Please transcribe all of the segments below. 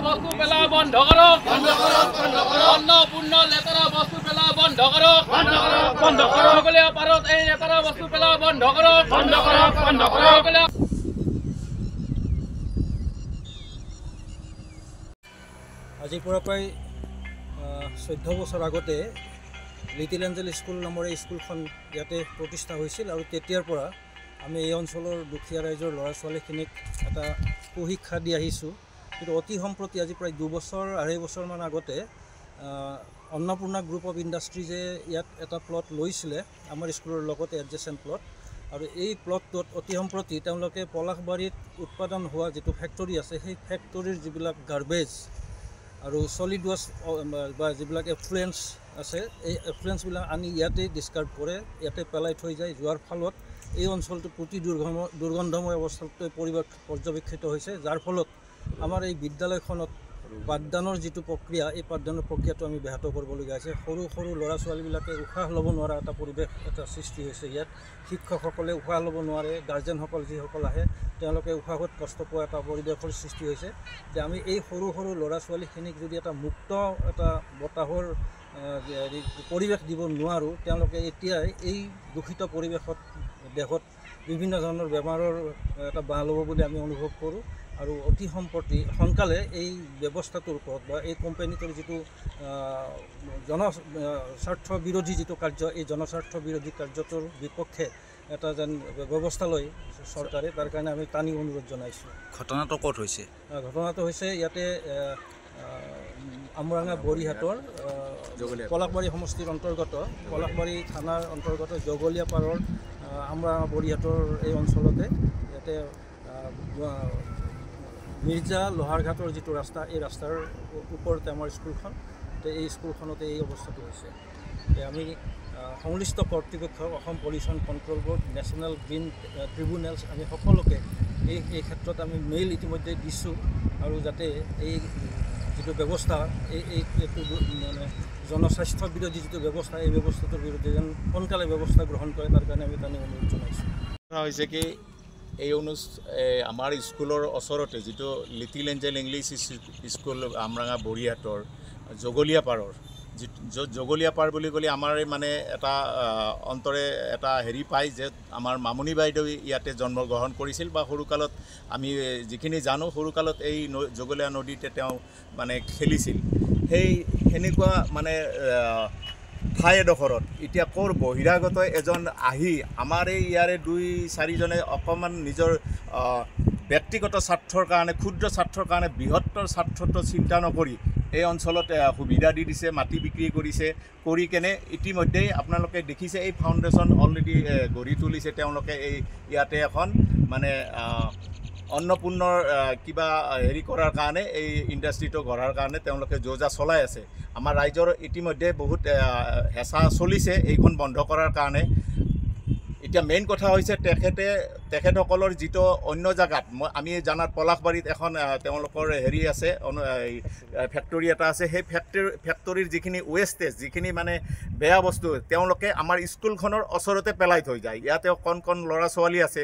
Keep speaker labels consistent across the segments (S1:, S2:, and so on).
S1: বস্তু পেলা বন্ধ কৰক অন্নপূৰ্ণ লেতেৰা বস্তু পেলা বন্ধ কৰক জগলীয়া পাৰত এই লেতেৰা বস্তু পেলা বন্ধ কৰক
S2: আজিৰ পৰা প্ৰায় 14 বছৰ আগতে লিটিল এঞ্জেল স্কুল নামৰ এই স্কুলখন ইয়াতে প্ৰতিষ্ঠা হৈছিল আৰু তেতিয়াৰ পৰা আমি এই অঞ্চলৰ দুখীয়া ৰাইজৰ ল'ৰা ছোৱালীখিনিক এটা সুশিক্ষা দি আহিছোঁ। কিন্তু অতি সম্প্ৰতি আজি প্ৰায় 2 বছৰ 2.5 বছৰমান আগতে অন্নপূৰ্ণা গ্ৰুপ অফ ইণ্ডাষ্ট্ৰিজে ইয়াত এটা প্লট লৈছিলে আমাৰ স্কুলৰ লগতে এডজেচেণ্ট প্লট, আৰু এই প্লটটোত অতি সম্প্ৰতি তেওঁলোকে পলাশবাৰীত উৎপাদন হোৱা যিটো ফেক্টৰী আছে সেই ফেক্টৰীৰ যিবিলাক গাৰ্বেজ আৰু ছলিড ৱেষ্ট বা যিবিলাক এফ্লুৱেঞ্চ আছে এই এফ্লুৱেঞ্চবিলাক আনি ইয়াতে ডিছকাৰ্ড কৰে, ইয়াতে পেলাই থৈ যায়। যোৱাৰ ফলত এই অঞ্চলটো প্ৰতি দুৰ্গন্ধময় অৱস্থাতে পৰিৱেশ পৰ্যবেক্ষিত হৈছে, যাৰ ফলত আমাৰ এই বিদ্যালয়খনত পাঠদানৰ যিটো প্ৰক্ৰিয়া এই পাঠদানৰ প্ৰক্ৰিয়াটো আমি ব্যাহত কৰিবলগীয়া হৈছে। সৰু সৰু ল'ৰা ছোৱালীবিলাকে উশাহ ল'ব নোৱাৰা এটা পৰিৱেশ এটা সৃষ্টি হৈছে ইয়াত। শিক্ষকসকলে উশাহ ল'ব নোৱাৰে, গাৰ্জেনসকল যিসকল আহে তেওঁলোকে উশাহত কষ্ট পোৱা এটা পৰিৱেশৰ সৃষ্টি হৈছে। যে আমি এই সৰু সৰু ল'ৰা ছোৱালীখিনিক যদি এটা মুক্ত এটা বতাহৰ পৰিৱেশ দিব নোৱাৰোঁ, তেওঁলোকে এতিয়াই এই দূষিত পৰিৱেশত দেহত বিভিন্ন ধৰণৰ বেমাৰৰ এটা বাহ ল'ব বুলি আমি অনুভৱ কৰোঁ। আৰু অতি সোনকালে এই ব্যৱস্থাটোৰ ওপৰত বা এই কোম্পানীটোৰ যিটো জনস্বাৰ্থ বিৰোধী যিটো কাৰ্য, এই জনস্বাৰ্থ বিৰোধী কাৰ্যটোৰ বিপক্ষে এটা যেন ব্যৱস্থা লয় চৰকাৰে, তাৰ কাৰণে আমি টানি অনুৰোধ জনাইছোঁ।
S3: ঘটনাটো ক'ত হৈছে?
S2: ঘটনাটো হৈছে ইয়াতে আমৰাঙা বৰিহাটৰ পলাশবাৰী সমষ্টিৰ অন্তৰ্গত পলাশবাৰী থানাৰ অন্তৰ্গত জগলীয়া পাৰৰ আমৰাঙা বৰিহাটৰ এই অঞ্চলতে ইয়াতে মিৰ্জা লোহাৰঘাটৰ যিটো ৰাস্তা, এই ৰাস্তাৰ ওপৰতে আমাৰ স্কুলখন, এই স্কুলখনতে এই অৱস্থাটো হৈছে। আমি সংশ্লিষ্ট কৰ্তৃপক্ষ, Assam pollution control board, national green tribunals, আমি সকলোকে এই ক্ষেত্ৰত আমি মেইল ইতিমধ্যে দিছোঁ, আৰু যাতে এই যিটো ব্যৱস্থা এইটো মানে জনস্বাস্থ্য বিৰোধী যিটো ব্যৱস্থা, এই ব্যৱস্থাটোৰ বিৰুদ্ধে যেন সোনকালে ব্যৱস্থা গ্ৰহণ কৰে, তাৰ কাৰণে আমি টানি অনুৰোধ জনাইছোঁ।
S4: হৈছে কি এই আমাৰ স্কুলৰ ওচৰতে যিটো লিটিল এঞ্জেল ইংলিছ স্কুল আমৰাঙা বৰিহাটৰ জগলীয়া পাৰৰ য'ত জগলীয়া পাৰ বুলি ক'লে আমাৰ মানে এটা অন্তৰে এটা হেৰি পায় যে আমাৰ মামনি বাইদেউ ইয়াতে জন্মগ্ৰহণ কৰিছিল, বা সৰুকালত আমি যিখিনি জানো সৰুকালত এই জগলীয়া নদীতে তেওঁ মানে খেলিছিল। সেনেকুৱা মানে ঠাই এডোখৰত এতিয়া ক'ৰ বহিৰাগত এজন আহি আমাৰ এই ইয়াৰে 2-4জনে অকণমান নিজৰ ব্যক্তিগত স্বাৰ্থৰ কাৰণে, ক্ষুদ্ৰ স্বাৰ্থৰ কাৰণে বৃহত্তৰ স্বাৰ্থটো চিন্তা নকৰি এই অঞ্চলত সুবিধা দি দিছে, মাটি বিক্ৰী কৰিছে, কৰি কেনে ইতিমধ্যেই আপোনালোকে দেখিছে এই ফাউণ্ডেশ্যন অলৰেডি গঢ়ি তুলিছে তেওঁলোকে। এই ইয়াতে এখন মানে অন্নপূৰ্ণৰ কিবা হেৰি কৰাৰ কাৰণে, এই ইণ্ডাষ্ট্ৰিটো গঢ়াৰ কাৰণে তেওঁলোকে যোজা চলাই আছে। আমাৰ ৰাইজৰ ইতিমধ্যে বহুত হেঁচা চলিছে এইখন বন্ধ কৰাৰ কাৰণে। এতিয়া মেইন কথা হৈছে তেখেতসকলৰ যিটো অন্য জেগাত আমি জানাত পলাশবাৰীত এখন তেওঁলোকৰ হেৰি আছে, ফেক্টৰী এটা আছে, সেই ফেক্টৰীৰ যিখিনি ৱেষ্টেজ, যিখিনি মানে বেয়া বস্তু তেওঁলোকে আমাৰ স্কুলখনৰ ওচৰতে পেলাই থৈ যায়। ইয়াতে কণ ল'ৰা ছোৱালী আছে,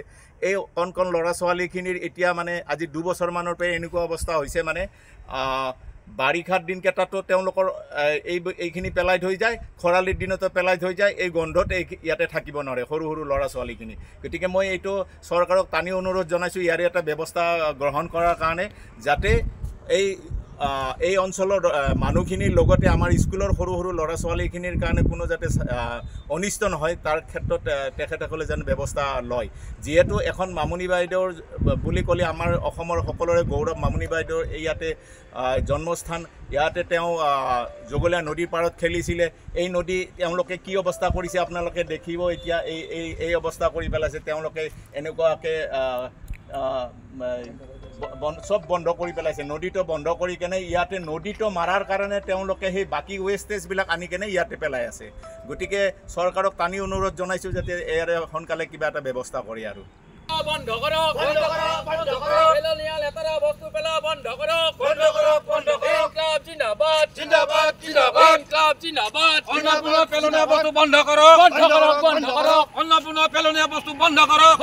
S4: এই কণ ল'ৰা ছোৱালীখিনিৰ এতিয়া মানে আজি 2 বছৰমানৰ পৰা এনেকুৱা অৱস্থা হৈছে, মানে বাৰিষাৰ দিনকেইটাতো তেওঁলোকৰ এইখিনি পেলাই থৈ যায়, খৰালিৰ দিনতো পেলাই থৈ যায়, এই গন্ধত ইয়াতে থাকিব নোৱাৰে সৰু ল'ৰা ছোৱালীখিনি। গতিকে মই এইটো চৰকাৰক টানি অনুৰোধ জনাইছোঁ ইয়াৰে এটা ব্যৱস্থা গ্ৰহণ কৰাৰ কাৰণে, যাতে এই অঞ্চলৰ মানুহখিনিৰ লগতে আমাৰ স্কুলৰ সৰু ল'ৰা ছোৱালীখিনিৰ কাৰণে কোনো যাতে অনিষ্ট নহয়, তাৰ ক্ষেত্ৰত তেখেতসকলে যেন ব্যৱস্থা লয়। যিহেতু এখন মামনি বাইদেউৰ বুলি ক'লে আমাৰ অসমৰ সকলোৰে গৌৰৱ, মামনি বাইদেউৰ ইয়াতে জন্মস্থান, ইয়াতে তেওঁ জগলীয়া নদীৰ পাৰত খেলিছিলে। এই নদী তেওঁলোকে কি অৱস্থা কৰিছে আপোনালোকে দেখিব এতিয়া, এই অৱস্থা কৰি পেলাইছে তেওঁলোকে, এনেকুৱাকৈ সব বন্ধ কৰি পেলাইছে। নদীটো বন্ধ কৰি কেনে ইয়াতে নদীটো মাৰাৰ কাৰণে তেওঁলোকে সেই বাকী ৱেষ্টেজবিলাক আনি কেনে ইয়াতে পেলাই আছে। গতিকে চৰকাৰক টানি অনুৰোধ জনাইছোঁ যাতে ইয়াৰে সোনকালে কিবা এটা ব্যৱস্থা কৰে। আৰু
S1: বন্ধ কৰক, পেলনীয়া লেতেৰা বস্তু পেলা বন্ধ কৰক, ক্লাব জিন্দাবাদ, ক্লাব জিন্দাবাদ, অন্নপূৰ্ণা পেলনীয়া বস্তু বন্ধ কৰক, অন্নপূৰ্ণা পেলনীয়া বস্তু বন্ধ কৰক।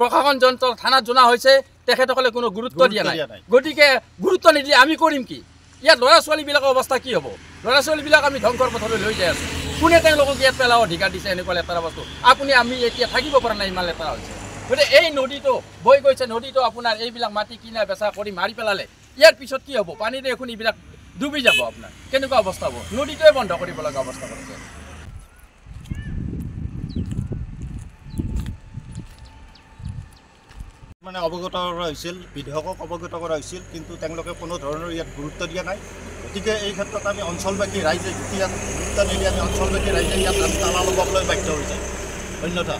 S1: প্ৰশাসন যন্ত্ৰ থানাত জনা হৈছে, তেখেতসকলে কোনো গুৰুত্ব দিয়া নাই গতিকে গুৰুত্ব নিদিলে আমি কৰিম কি ইয়াত ল'ৰা ছোৱালীবিলাকৰ অৱস্থা কি হ'ব ল'ৰা ছোৱালীবিলাক আমি ধ্বংসৰ পথলৈ লৈ যাই আছোঁ কোনে তেওঁলোকক ইয়াত পেলাব অধিকাৰ দিছে এনেকুৱা লেতেৰা বস্তু আমি এতিয়া থাকিব পৰা নাই ইমান লেতেৰা হৈছে গতিকে এই নদীটো বৈ গৈছে নদীটো আপোনাৰ এইবিলাক মাটি কিনা বেচা কৰি মাৰি পেলালে ইয়াৰ পিছত কি হ'ব পানীৰে এখন এইবিলাক ডুবি যাব আপোনাৰ কেনেকুৱা অৱস্থা হ'ব নদীটোৱে বন্ধ কৰিব লগা অৱস্থা কৰিছে
S3: মানে অৱগত কৰা হৈছিল বিধায়কক অৱগত কৰা হৈছিল কিন্তু তেওঁলোকে কোনো ধৰণৰ ইয়াত গুৰুত্ব দিয়া নাই গতিকে এই ক্ষেত্ৰত আমি অঞ্চলবাসী ৰাইজে ইয়াত গুৰুত্ব নিদি আমি অঞ্চলবাসী ৰাইজে ইয়াত আমি তালা লগাবলৈ বাধ্য হৈছে অন্যথা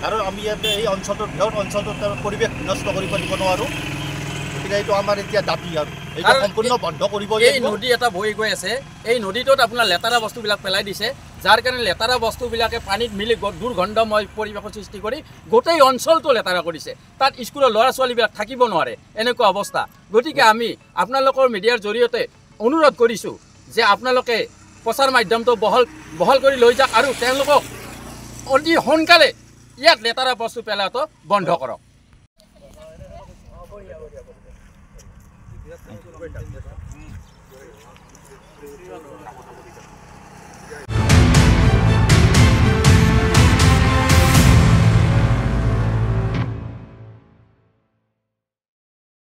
S3: আৰু আমি ইয়াতে এই অঞ্চলটোৰ বৃহৎ অঞ্চলটোত পৰিৱেশ বিনষ্ট কৰিব দিব নোৱাৰোঁ গতিকে এইটো আমাৰ এতিয়া দাবী আৰু এইটো সম্পূৰ্ণ বন্ধ কৰিব
S1: এই নদী এটা বৈ গৈ আছে এই নদীটোত আপোনাৰ লেতেৰা বস্তুবিলাক পেলাই দিছে যাৰ কাৰণে লেতেৰা বস্তুবিলাকে পানীত মিলি দুৰ্গন্ধময় পৰিৱেশৰ সৃষ্টি কৰি গোটেই অঞ্চলটো লেতেৰা কৰিছে তাত স্কুলৰ ল'ৰা ছোৱালীবিলাক থাকিব নোৱাৰে এনেকুৱা অৱস্থা গতিকে আমি আপোনালোকৰ মিডিয়াৰ জৰিয়তে অনুৰোধ কৰিছোঁ যে আপোনালোকে প্ৰচাৰ মাধ্যমটো বহল কৰি লৈ যাওক আৰু তেওঁলোকক অতি সোনকালে ইয়াত লেতেৰা বস্তু পেলোৱাটো বন্ধ কৰক